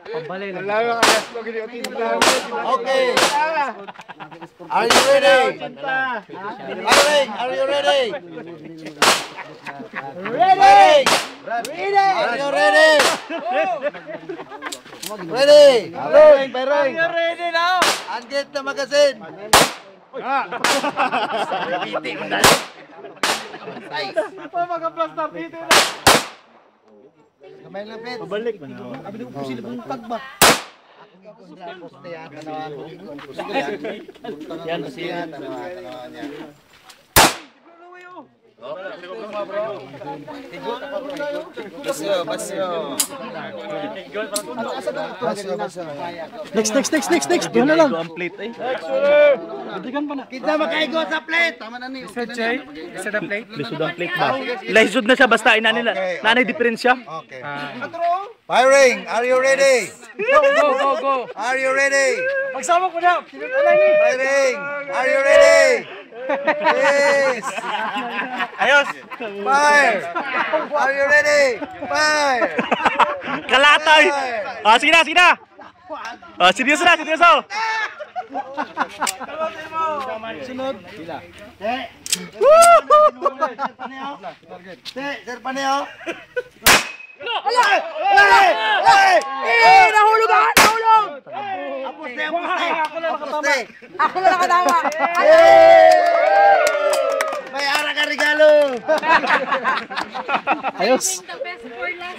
Pambalik. Okay. Are you ready? Alright, are you ready? Ready! Are you ready? Ready! Are you ready now? Anggit na magasin. Pa mag-plaster dito na. Kamay lapit. Pabalik man ako. Abi ko sila buntag ba? Yan siya tanawan niya. Next. Doon na lang. Ang plate eh. Bidigan pa na. Kita makaigo sa plate. Tama na ni. Isa na plate? Lisod ang plate ba? Lisod na siya basta ina nila. Nanay diferensya. Okay. Firing. Are you ready? Go. Are you ready? Magsama ko na. Firing. Are you ready? Yes. Ayos. Fire. Are you ready? Fire. Kalatay. Ah, sige na. Ah, seryoso. Sunod. Sila. Sir Paneo. Nahulog! Apuste. Ako na nakatawa. May ara ka regalo. Ayos. The best for last.